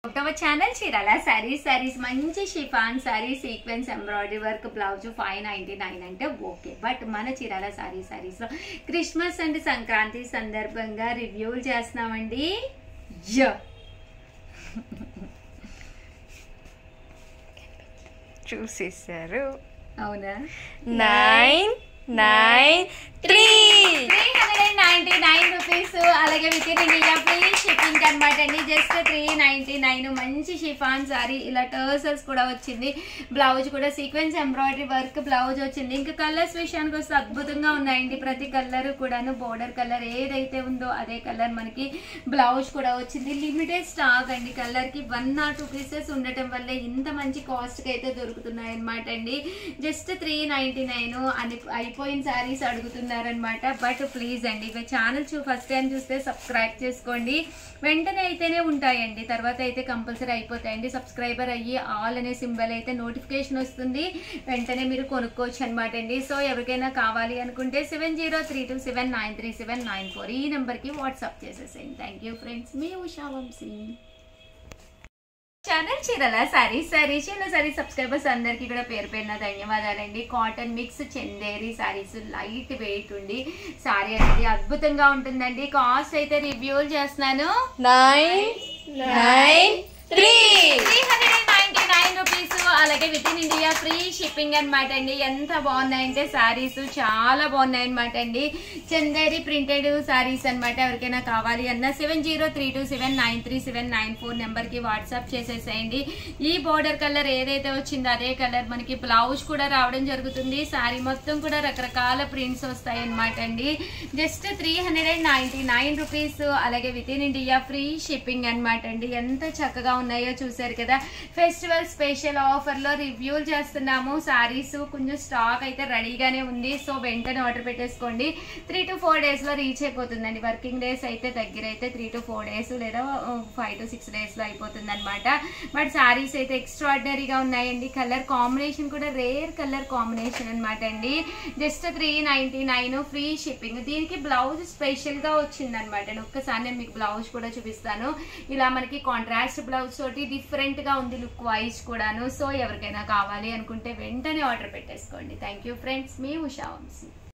ఒకటవ ఛానల్ చీరాల సారీస్ మంచి chiffon sorry sequence embroidery work blouse 599 అంటే ఓకే. బట్ మన చీరాల సారీస్ లో క్రిస్మస్ అండ్ సంక్రాంతి సందర్భంగా రివ్యూలు చేస్తున్నామండి. చూసేసారు. అవునా? 399 రూపీస్. అలాగే within India free shipping అనమాట అండి. జస్ట్ 399. మంచి షిఫాన్ సారీ, ఇలా టర్సల్స్ కూడా వచ్చింది. బ్లౌజ్ కూడా సీక్వెన్స్ ఎంబ్రాయిడరీ వర్క్ బ్లౌజ్ వచ్చింది. ఇంకా కలర్స్ విషయానికి వస్తే అద్భుతంగా ఉన్నాయండి. ప్రతి కలర్ కూడాను బోర్డర్ కలర్ ఏదైతే ఉందో అదే కలర్ మనకి బ్లౌజ్ కూడా వచ్చింది. లిమిటెడ్ స్టాక్ అండి. కలర్ కి 1 or 2 పీసెస్ ఉండటం వల్లే ఇంత మంచి కాస్ట్ కి అయితే దొరుకుతున్నాయి అనమాట అండి. జస్ట్ 399 అని అయిపోయిన సారీస్ అడుగుతున్నారనమాట. బట్ ప్లీజ్ అండి, ఇక ఛానల్ ఫస్ట్ టైం చూస్తే సబ్స్క్రైబ్ చేసుకోండి. వెంటనే అయితేనే ఉంటాయండి, తర్వాత అయితే కంపల్సరీ అయిపోతాయండి. సబ్స్క్రైబర్ అయ్యి ఆల్ అనే సింబల్ అయితే నోటిఫికేషన్ వస్తుంది, వెంటనే మీరు కొనుక్కోవచ్చు అనమాట అండి. సో ఎవరికైనా కావాలి అనుకుంటే 703279937994 ఈ నెంబర్కి వాట్సాప్ చేసేసేయండి. థ్యాంక్ యూ ఫ్రెండ్స్, మీ ఉషా వంశీ. ఛానల్ చీరాల సారీస్ సబ్స్క్రైబర్స్ అందరికి కూడా పేరు పేరున ధన్యవాదాలండి. Cotton mix Chanderi sarees light weight ఉండి సారీ అనేది అద్భుతంగా ఉంటుందండి. కాస్ట్ అయితే రివ్యూలు చేస్తున్నాను. 399 రూపీస్. అలాగే within India free shipping అనమాట అండి. ఎంత బాగున్నాయంటే సారీస్ చాలా బాగున్నాయి అనమాట అండి. చందేరి ప్రింటెడ్ సారీస్ అనమాట. ఎవరికైనా కావాలి అన్న 703279937994 నెంబర్ కి వాట్సాప్ చేసేసేయండి. ఈ బోర్డర్ కలర్ ఏదైతే వచ్చిందో అదే కలర్ మనకి బ్లౌజ్ కూడా రావడం జరుగుతుంది. సారీ మొత్తం కూడా రకరకాల ప్రింట్స్ వస్తాయి అనమాట అండి. Just 399 rupees. అలాగే within India free shipping అనమాట అండి. ఎంత చక్కగా ఉన్నాయో చూసారు కదా. ఫెస్టివల్ స్పెషల్ ఆఫర్ లో రివ్యూలు చేస్తున్నాము. సారీస్ కొంచెం స్టాక్ అయితే రెడీగానే ఉంది. సో వెంటనే ఆర్డర్ పెట్టేసుకోండి. 3 to 4 days లో రీచ్ అయిపోతుందండి. వర్కింగ్ డేస్ అయితే దగ్గర అయితే 3 to 4 days లేదా 5 to 6 days లో అయిపోతుంది అనమాట. బట్ సారీస్ అయితే ఎక్స్ట్రాడినరీగా ఉన్నాయండి. కలర్ కాంబినేషన్ కూడా రేర్ కలర్ కాంబినేషన్ అనమాట అండి. Just 399 free shipping. దీనికి బ్లౌజ్ స్పెషల్ గా వచ్చింది అనమాట. ఒక్కసారి నేను మీకు బ్లౌజ్ కూడా చూపిస్తాను. ఇలా మనకి కాంట్రాస్ట్ బ్లౌజ్ తోటి డిఫరెంట్ గా ఉంది లుక్ వైజ్ కూడాను. సో ఎవరికైనా కావాలి అనుకుంటే వెంటనే ఆర్డర్ పెట్టేసుకోండి. థ్యాంక్ యూ ఫ్రెండ్స్, మీ ఉషా వంశీ.